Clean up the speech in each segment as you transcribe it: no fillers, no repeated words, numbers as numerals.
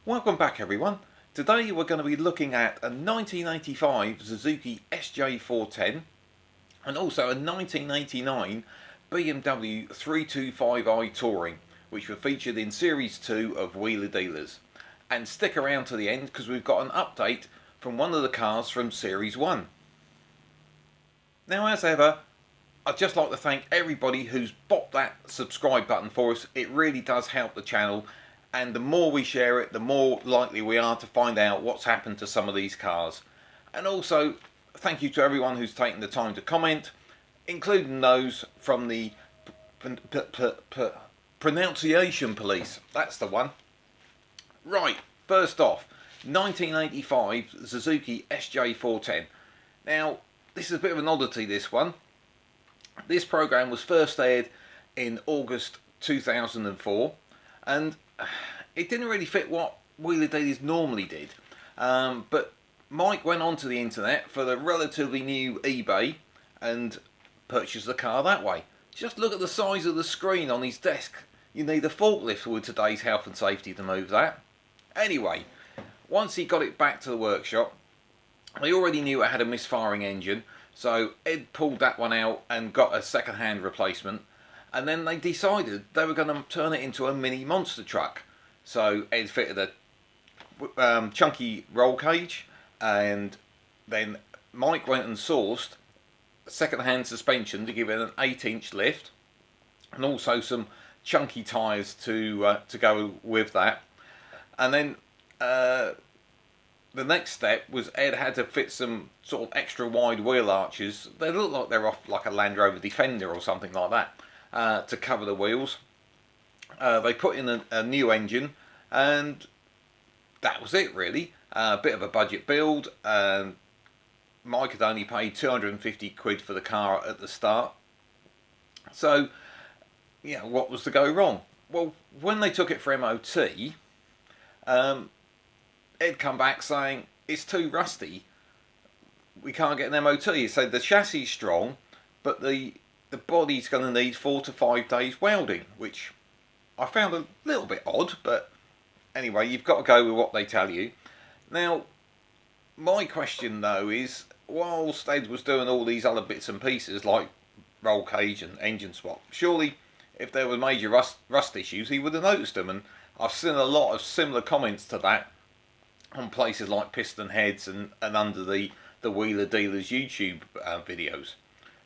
Welcome back everyone. Today we're going to be looking at a 1985 Suzuki SJ410 and also a 1989 BMW 325i Touring, which were featured in Series 2 of Wheeler Dealers. And stick around to the end because we've got an update from one of the cars from Series 1. Now, as ever, I'd just like to thank everybody who's bopped that subscribe button for us. It really does help the channel, and the more we share it, the more likely we are to find out what's happened to some of these cars. And also, thank you to everyone who's taken the time to comment, including those from the pronunciation police. That's the one. Right, first off, 1985 Suzuki SJ410. Now, this is a bit of an oddity, this one. This program was first aired in August 2004, and it didn't really fit what Wheeler Dealers normally did. But Mike went onto the internet for the relatively new eBay and purchased the car that way. Just look at the size of the screen on his desk. You need a forklift with today's health and safety to move that. Anyway, once he got it back to the workshop, they already knew it had a misfiring engine, so Ed pulled that one out and got a second-hand replacement, and then they decided they were going to turn it into a mini monster truck. So Ed fitted a chunky roll cage, and then Mike went and sourced second-hand suspension to give it an 8-inch lift, and also some chunky tyres to go with that. And then the next step was Ed had to fit some sort of extra wide wheel arches. They look like they're off like a Land Rover Defender or something like that, to cover the wheels. They put in a new engine, and that was it really. A bit of a budget build. Mike had only paid 250 quid for the car at the start. So, yeah, what was to go wrong? Well, when they took it for MOT, Ed come back saying it's too rusty, we can't get an MOT. He said the chassis is strong, but the body's going to need 4 to 5 days welding, which I found a little bit odd, but anyway, you've got to go with what they tell you. Now, my question though is, whilst Ed was doing all these other bits and pieces like roll cage and engine swap, surely if there were major rust issues he would have noticed them, and I've seen a lot of similar comments to that on places like Piston Heads and under the Wheeler Dealers YouTube videos.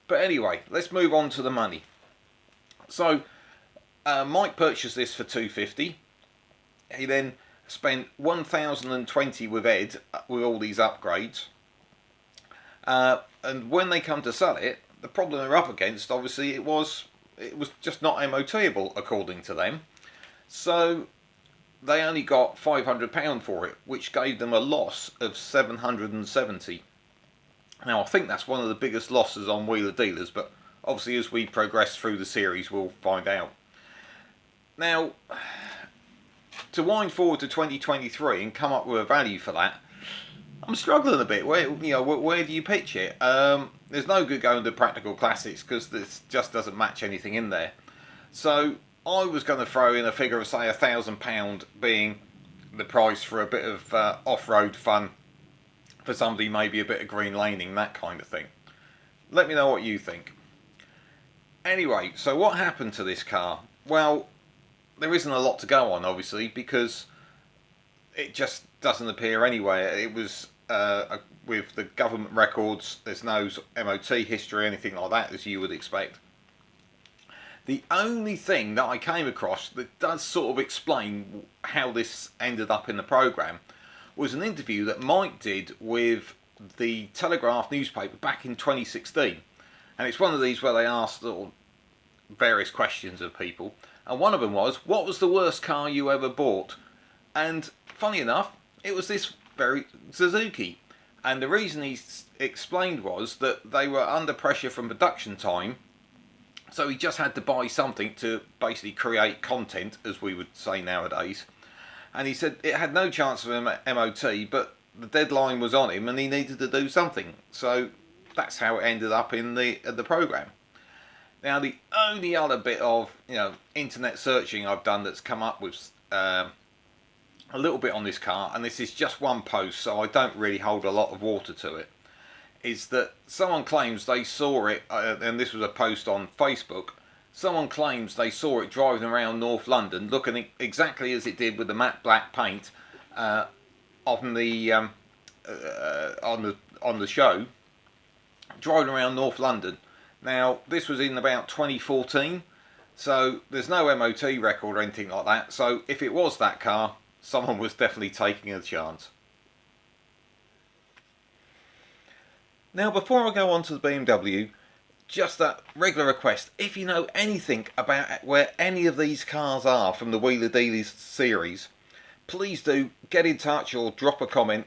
But anyway, let's move on to the money. So Mike purchased this for 250. He then spent 1,020 with Ed with all these upgrades. And when they come to sell it, the problem they're up against, obviously, it was just not MOTable according to them. So they only got £500 for it, which gave them a loss of 770. Now, I think that's one of the biggest losses on Wheeler Dealers, but obviously as we progress through the series we'll find out. Now, to wind forward to 2023 and come up with a value for that, I'm struggling a bit. Where do you pitch it? There's no good going to Practical Classics because this just doesn't match anything in there. So I was going to throw in a figure of, say, £1,000 being the price for a bit of off-road fun for somebody, maybe a bit of green laning, that kind of thing. Let me know what you think. Anyway, so what happened to this car? Well, there isn't a lot to go on, obviously, because it just doesn't appear anywhere. It was with the government records, there's no MOT history, anything like that, as you would expect. The only thing that I came across that does sort of explain how this ended up in the programme was an interview that Mike did with the Telegraph newspaper back in 2016. And it's one of these where they asked various questions of people. And one of them was, what was the worst car you ever bought? And funny enough, it was this very Suzuki. And the reason he explained was that they were under pressure from production time, so he just had to buy something to basically create content, as we would say nowadays. And he said it had no chance of MOT, but the deadline was on him and he needed to do something. So that's how it ended up in the programme. Now, the only other bit of internet searching I've done that's come up with a little bit on this car, and this is just one post, so I don't really hold a lot of water to it, is that someone claims they saw it, and this was a post on Facebook, someone claims they saw it driving around North London looking exactly as it did with the matte black paint on the on the show, driving around North London. Now this was in about 2014, so there's no MOT record or anything like that, so if it was that car, someone was definitely taking a chance. Now before I go on to the BMW, just that regular request, if you know anything about where any of these cars are from the Wheeler Dealers series, please do get in touch or drop a comment.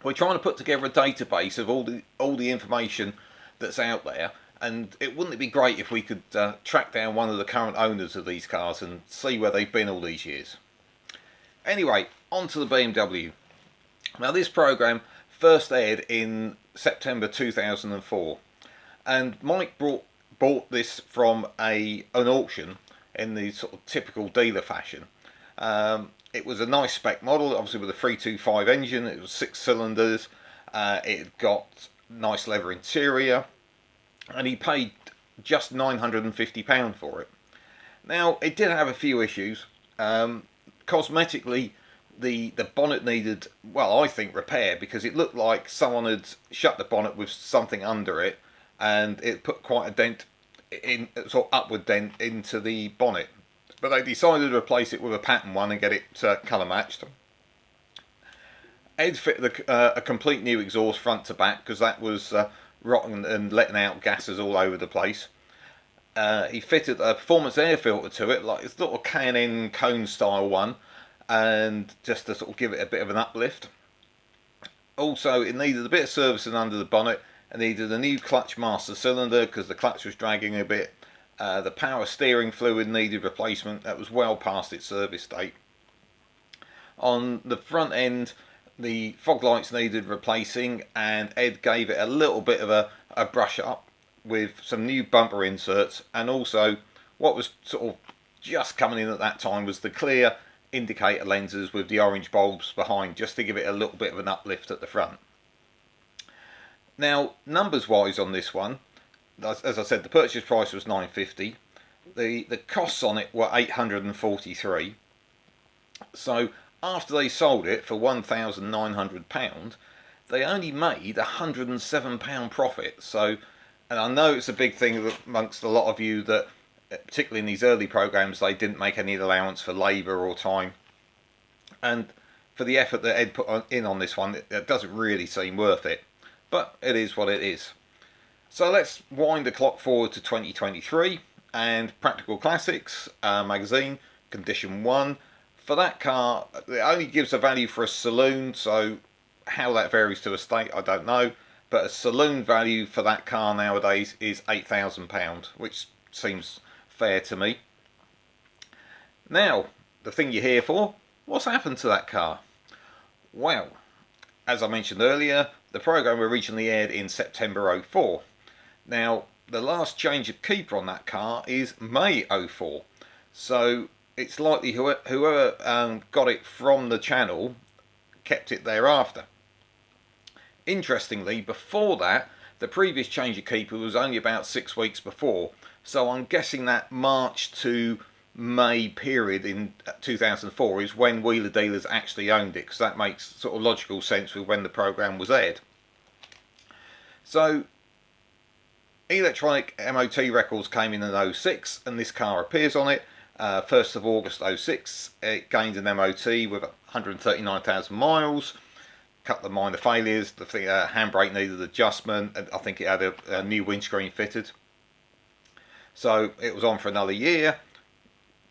We're trying to put together a database of all the information that's out there, and wouldn't it be great if we could track down one of the current owners of these cars and see where they've been all these years. Anyway, on to the BMW. Now this program first aired in September 2004, and Mike bought this from an auction in the sort of typical dealer fashion. It was a nice spec model, obviously with a 325 engine. It was 6 cylinders. It got nice leather interior, and he paid just £950 for it. Now it did have a few issues. Cosmetically, the bonnet needed, well, I think, repair, because it looked like someone had shut the bonnet with something under it, and it put quite a dent, sort of upward dent, into the bonnet. But they decided to replace it with a pattern one and get it colour matched. Edd fitted a complete new exhaust front to back, because that was rotten and letting out gases all over the place. He fitted a performance air filter to it, like it's a little K&N cone style one, and just to sort of give it a bit of an uplift. Also, it needed a bit of servicing under the bonnet, and needed a new clutch master cylinder because the clutch was dragging a bit. The power steering fluid needed replacement, that was well past its service date. On the front end, the fog lights needed replacing, and Edd gave it a little bit of a brush up with some new bumper inserts, and also what was sort of just coming in at that time was the clear indicator lenses with the orange bulbs behind, just to give it a little bit of an uplift at the front. Now numbers wise on this one, as I said, the purchase price was $950. The costs on it were $843. So after they sold it for £1,900, they only made £107 profit. So, and I know it's a big thing amongst a lot of you that, particularly in these early programs, they didn't make any allowance for labour or time, and for the effort that Edd put in on this one, it doesn't really seem worth it, but it is what it is. So let's wind the clock forward to 2023, and Practical Classics magazine, condition 1. For that car, it only gives a value for a saloon, so how that varies to a state, I don't know, but a saloon value for that car nowadays is £8,000, which seems fair to me. Now, the thing you're here for, what's happened to that car? Well, as I mentioned earlier, the program originally aired in September 04. Now, the last change of keeper on that car is May 04, so it's likely whoever got it from the channel kept it thereafter. Interestingly, before that, the previous change of keeper was only about 6 weeks before, so I'm guessing that March to May period in 2004 is when Wheeler Dealers actually owned it, because that makes sort of logical sense with when the program was aired. So electronic MOT records came in 06, and this car appears on it. 1st of August 06, it gained an MOT with 139,000 miles. Couple of minor failures. The handbrake needed adjustment, and I think it had a new windscreen fitted. So it was on for another year.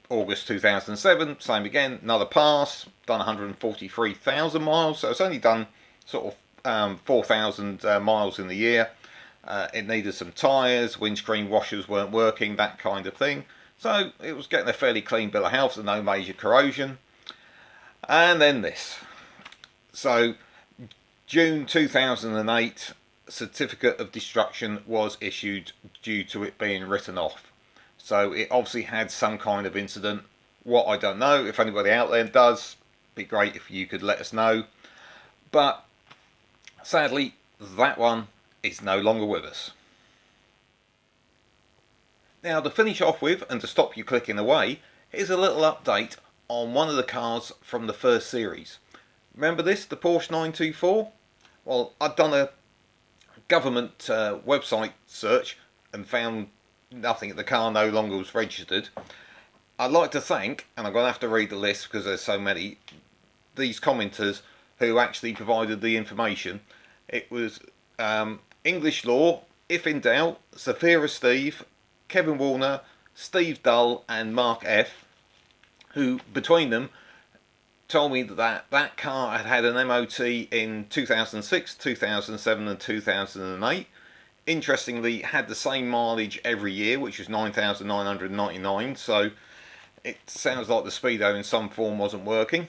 August 2007, same again, another pass, done 143,000 miles, so it's only done sort of 4,000 miles in the year. It needed some tyres, windscreen washers weren't working, that kind of thing. So it was getting a fairly clean bill of health and no major corrosion. And then this. So June 2008, certificate of destruction was issued due to it being written off. So it obviously had some kind of incident. What, I don't know. If anybody out there does, be great if you could let us know. But sadly, that one is no longer with us. Now, to finish off with, and to stop you clicking away, here's a little update on one of the cars from the first series. Remember this, the Porsche 924? Well, I've done a government website search and found nothing. The car no longer was registered. I'd like to thank, and I'm going to have to read the list because there's so many, these commenters who actually provided the information. It was English Law, If in Doubt, Sapphira Steve, Kevin Warner, Steve Dull and Mark F, who between them told me that that car had had an MOT in 2006, 2007 and 2008. Interestingly, had the same mileage every year, which was 9,999, so it sounds like the speedo in some form wasn't working.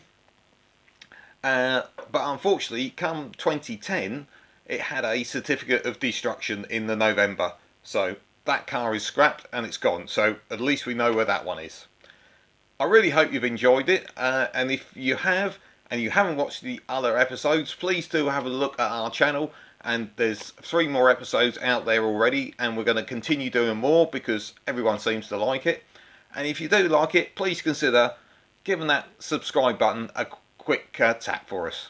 But unfortunately, come 2010, it had a certificate of destruction in the November, so that car is scrapped and it's gone, so at least we know where that one is. I really hope you've enjoyed it, and if you have and you haven't watched the other episodes, please do have a look at our channel, and there's 3 more episodes out there already, and we're going to continue doing more because everyone seems to like it. And if you do like it, please consider giving that subscribe button a quick tap for us.